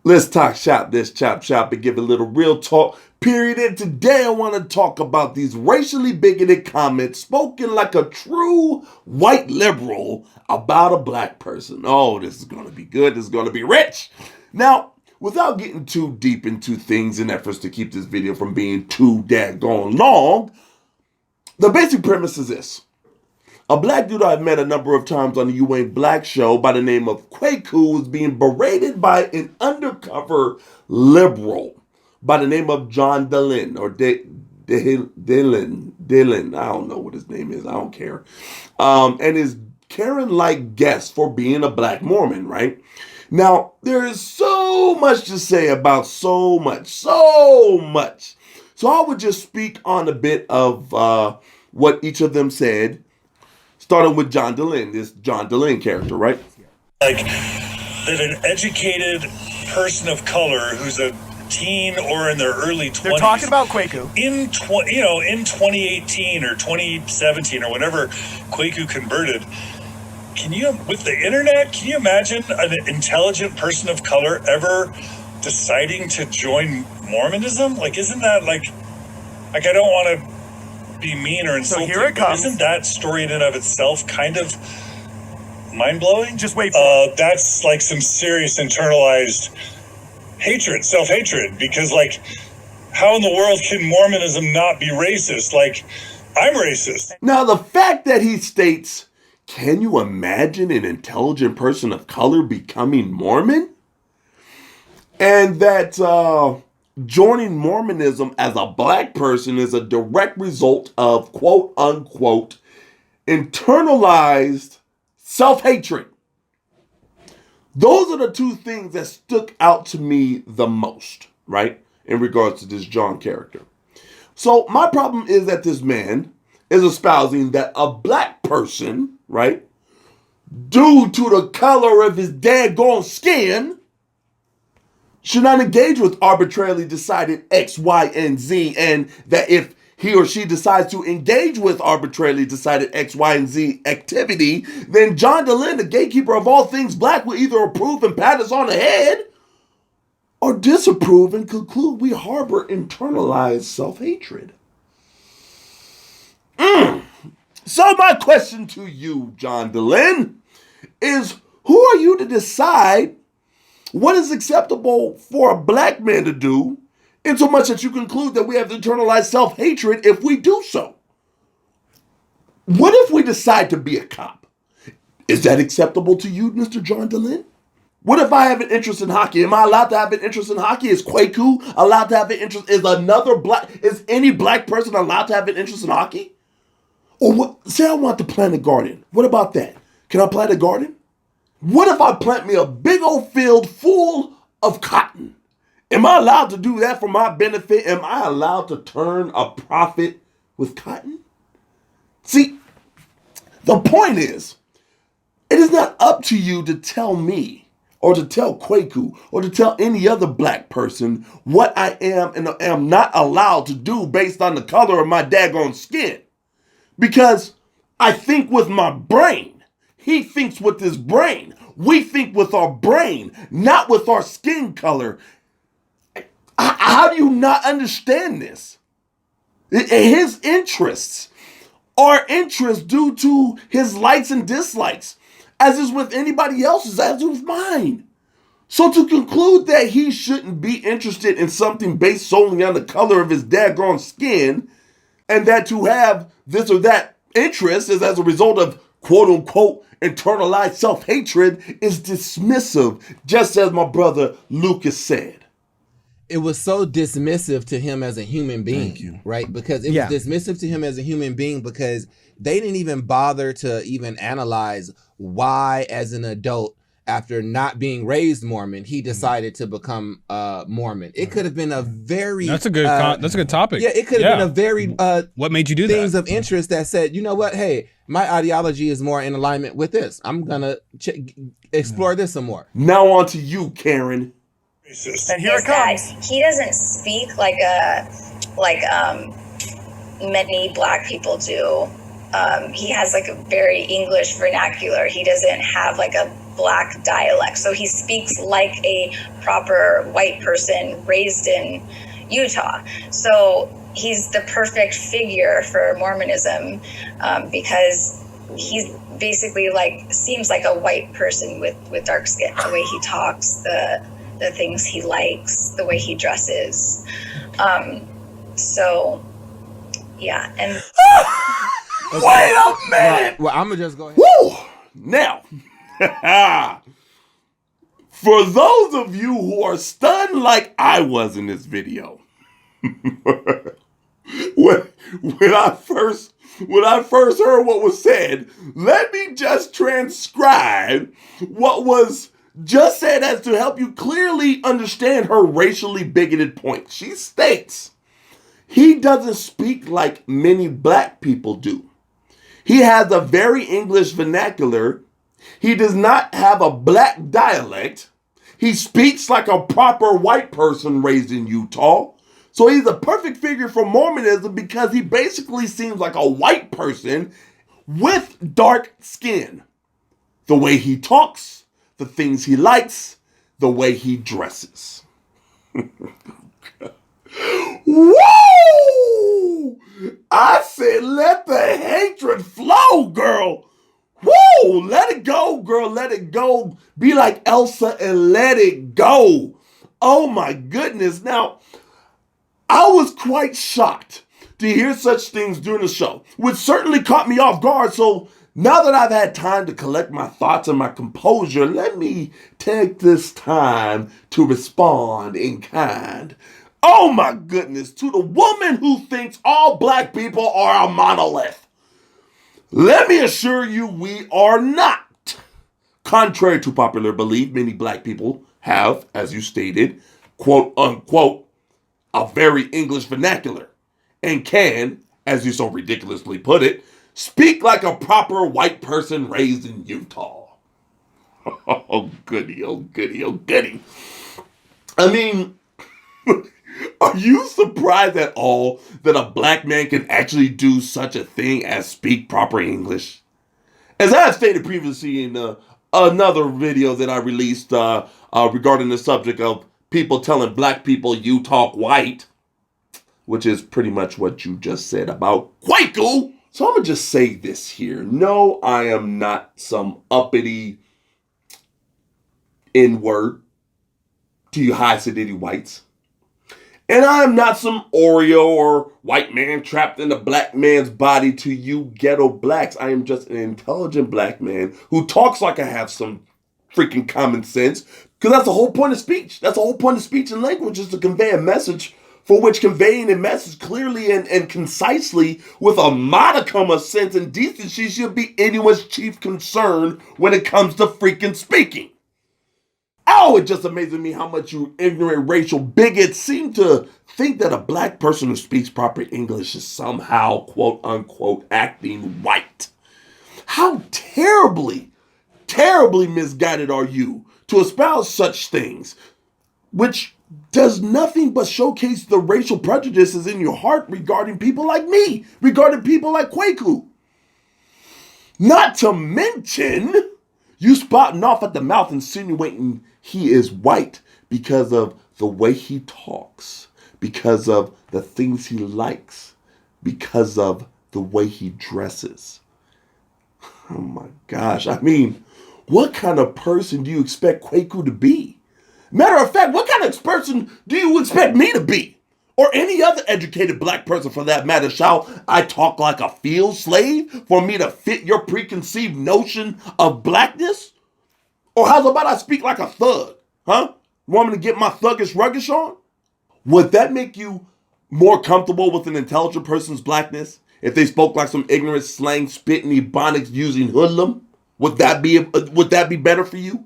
Let's talk shop, let's chop shop and give a little real talk, period. And today I want to talk about these racially bigoted comments spoken like a true white liberal about a black person. Oh, this is going to be good. This is going to be rich. Now, without getting too deep into things in efforts to keep this video from being too daggone long, the basic premise is this. A black dude I've met a number of times on the You Ain't Black show by the name of Kwaku was being berated by an undercover liberal by the name of John Dehlin or Dehlin. I don't know what his name is. I don't care. And his Karen-like guest for being a black Mormon, right? Now, there is so much to say about so much. So I would just speak on a bit of what each of them said, starting with John Dehlin, this John Dehlin character, right? Like that an educated person of color who's a teen or in their early 20s. They're talking about Kwaku. In 2018 or 2017 or whenever Kwaku converted, with the internet, can you imagine an intelligent person of color ever deciding to join Mormonism? Like, isn't that like I don't want to be mean or insulting, so here it comes. Isn't that story in and of itself kind of mind-blowing? Just wait for it. That's like some serious internalized hatred, self-hatred, because like, how in the world can Mormonism not be racist? Like, I'm racist. Now, the fact that he states, can you imagine an intelligent person of color becoming Mormon? And that joining Mormonism as a black person is a direct result of quote unquote internalized self-hatred. Those are the two things that stuck out to me the most, right? In regards to this John character. So my problem is that this man is espousing that a black person, right, due to the color of his daggone skin, should not engage with arbitrarily decided X, Y, and Z, and that if he or she decides to engage with arbitrarily decided X, Y, and Z activity, then John Dehlin, the gatekeeper of all things black, will either approve and pat us on the head or disapprove and conclude we harbor internalized self-hatred. So my question to you, John Dehlin, is who are you to decide what is acceptable for a black man to do, in so much that you conclude that we have internalized self-hatred if we do so? What if we decide to be a cop? Is that acceptable to you, Mr. John Dehlin? What if I have an interest in hockey? Am I allowed to have an interest in hockey? Is Kwaku allowed to have an interest? Is any black person allowed to have an interest in hockey? Or what? Say I want to plant a garden. What about that? Can I plant a garden? What if I plant me a big old field full of cotton? Am I allowed to do that for my benefit? Am I allowed to turn a profit with cotton? See, the point is, it is not up to you to tell me or to tell Kwaku or to tell any other black person what I am and am not allowed to do based on the color of my daggone skin. Because I think with my brain. He thinks with his brain. We think with our brain, not with our skin color. How do you not understand this? His interests are interests due to his likes and dislikes, as is with anybody else's, as is with mine. So to conclude that he shouldn't be interested in something based solely on the color of his daggone skin, and that to have this or that interest is as a result of quote unquote internalized self-hatred, is dismissive, just as my brother Lucas said. It was so dismissive to him as a human being. Thank you. Right? Because it was dismissive to him as a human being because they didn't even bother to even analyze why, as an adult, after not being raised Mormon, he decided to become Mormon. It could have been a very that's a good topic. Yeah, it could have been a very what made you do things that? of interest that said, you know what, hey, my ideology is more in alignment with this. I'm gonna explore this some more. Now on to you, Karen. And here it comes. He doesn't speak like many black people do. He has like a very English vernacular. He doesn't have like a black dialect. So he speaks like a proper white person raised in Utah. So he's the perfect figure for Mormonism, because he's basically like, seems like a white person with dark skin, the way he talks, the things he likes, the way he dresses. So yeah, and Wait a minute! Well, I'm gonna just go ahead. Woo! Now, for those of you who are stunned like I was in this video, when I first heard what was said, let me just transcribe what was just said as to help you clearly understand her racially bigoted point. She states, he doesn't speak like many black people do. He has a very English vernacular. He does not have a black dialect. He speaks like a proper white person raised in Utah. So he's a perfect figure for Mormonism because he basically seems like a white person with dark skin. The way he talks, the things he likes, the way he dresses. Woo! I said, let the hatred flow, girl. Woo! Let it go, girl. Let it go. Be like Elsa and let it go. Oh my goodness. Now, I was quite shocked to hear such things during the show, which certainly caught me off guard. So now that I've had time to collect my thoughts and my composure, let me take this time to respond in kind. Oh my goodness, to the woman who thinks all black people are a monolith. Let me assure you, we are not. Contrary to popular belief, many black people have, as you stated, quote unquote, a very English vernacular and can, as you so ridiculously put it, speak like a proper white person raised in Utah. Oh goody, oh goody, oh goody. I mean, are you surprised at all that a black man can actually do such a thing as speak proper English? As I have stated previously in another video that I released regarding the subject of people telling black people you talk white, which is pretty much what you just said about Kwaku. So I'm going to just say this here. No, I am not some uppity N-word to you high sedity whites. And I am not some Oreo or white man trapped in a black man's body to you ghetto blacks. I am just an intelligent black man who talks like I have some freaking common sense. Because that's the whole point of speech. That's the whole point of speech and language, is to convey a message, for which conveying a message clearly and concisely with a modicum of sense and decency should be anyone's chief concern when it comes to freaking speaking. Oh, it just amazes me how much you ignorant racial bigots seem to think that a black person who speaks proper English is somehow, quote unquote, acting white. How terribly, terribly misguided are you to espouse such things, which does nothing but showcase the racial prejudices in your heart regarding people like me, regarding people like Kwaku. Not to mention you spouting off at the mouth, insinuating he is white because of the way he talks, because of the things he likes, because of the way he dresses. Oh my gosh. I mean, what kind of person do you expect Kwaku to be? Matter of fact, what kind of person do you expect me to be? Or any other educated black person for that matter? Shall I talk like a field slave for me to fit your preconceived notion of blackness? Or how's about I speak like a thug? Huh? Want me to get my thuggish ruggish on? Would that make you more comfortable with an intelligent person's blackness if they spoke like some ignorant slang, spitting ebonics using hoodlum? Would that be better for you?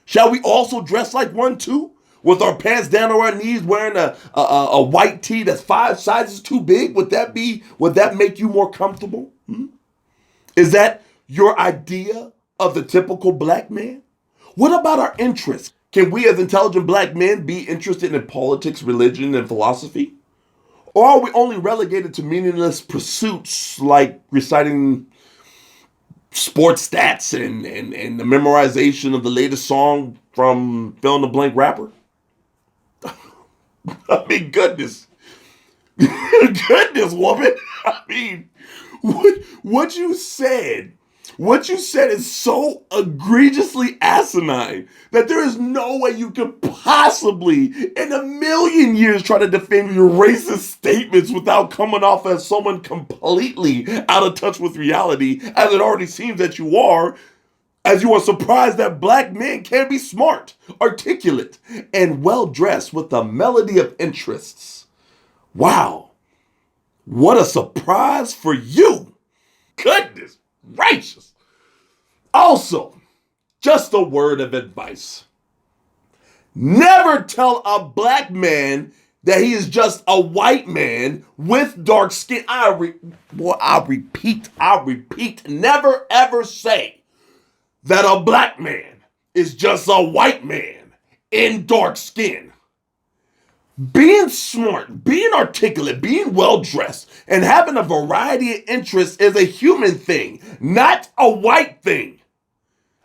Shall we also dress like one too? With our pants down on our knees, wearing a white tee that's 5 sizes too big? Would that make you more comfortable? Is that your idea of the typical black man? What about our interests? Can we as intelligent black men be interested in politics, religion, and philosophy? Or are we only relegated to meaningless pursuits like reciting sports stats and the memorization of the latest song from fill in the blank rapper. I mean, goodness. Goodness, woman. I mean, what you said is so egregiously asinine that there is no way you could possibly, in a million years, try to defend your racist statements without coming off as someone completely out of touch with reality, as it already seems that you are, as you are surprised that black men can be smart, articulate, and well-dressed with a melody of interests. Wow. What a surprise for you. Goodness gracious. Also, just a word of advice. Never tell a black man that he is just a white man with dark skin. I'll repeat, never ever say that a black man is just a white man in dark skin. Being smart, being articulate, being well-dressed, and having a variety of interests is a human thing, not a white thing.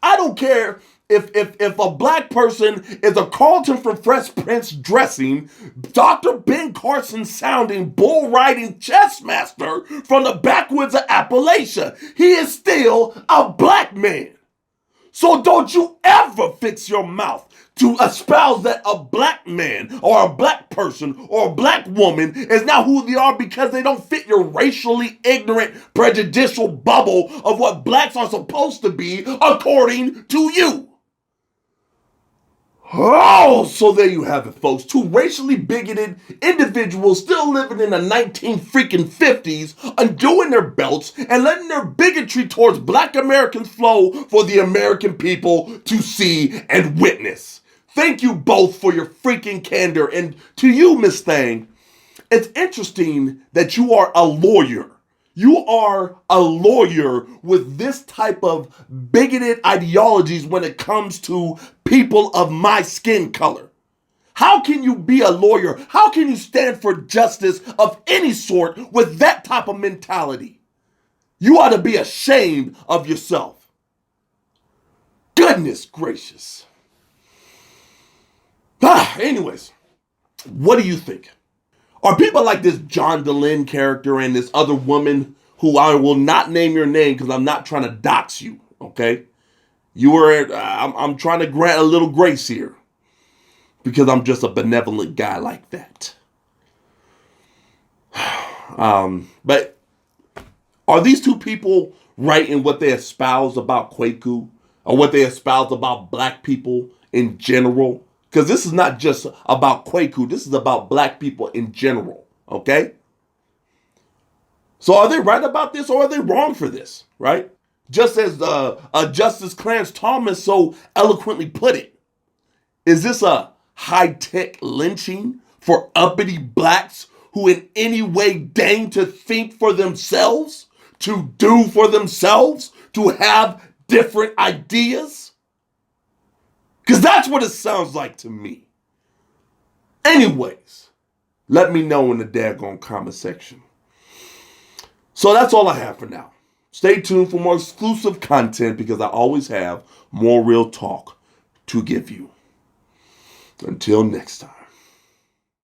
I don't care if a black person is a Carlton from Fresh Prince dressing, Dr. Ben Carson sounding, bull riding chess master from the backwoods of Appalachia. He is still a black man. So don't you ever fix your mouth to espouse that a black man or a black person or a black woman is not who they are because they don't fit your racially ignorant, prejudicial bubble of what blacks are supposed to be according to you. Oh, so there you have it, folks. Two racially bigoted individuals still living in the 1950s, undoing their belts and letting their bigotry towards black Americans flow for the American people to see and witness. Thank you both for your freaking candor. And to you, Miss Thang, it's interesting that you are a lawyer. You are a lawyer with this type of bigoted ideologies when it comes to people of my skin color. How can you be a lawyer? How can you stand for justice of any sort with that type of mentality? You ought to be ashamed of yourself. Goodness gracious. Anyways, what do you think? Are people like this John Dehlin character and this other woman who I will not name your name because I'm not trying to dox you, okay? I'm trying to grant a little grace here because I'm just a benevolent guy like that. But are these two people right in what they espouse about Kwaku or what they espouse about black people in general? Because this is not just about Kwaku. This is about black people in general, okay? So are they right about this or are they wrong for this, right? Just as Justice Clarence Thomas so eloquently put it, is this a high-tech lynching for uppity blacks who in any way deign to think for themselves, to do for themselves, to have different ideas? Because that's what it sounds like to me. Anyways, let me know in the daggone comment section. So that's all I have for now. Stay tuned for more exclusive content because I always have more real talk to give you. Until next time.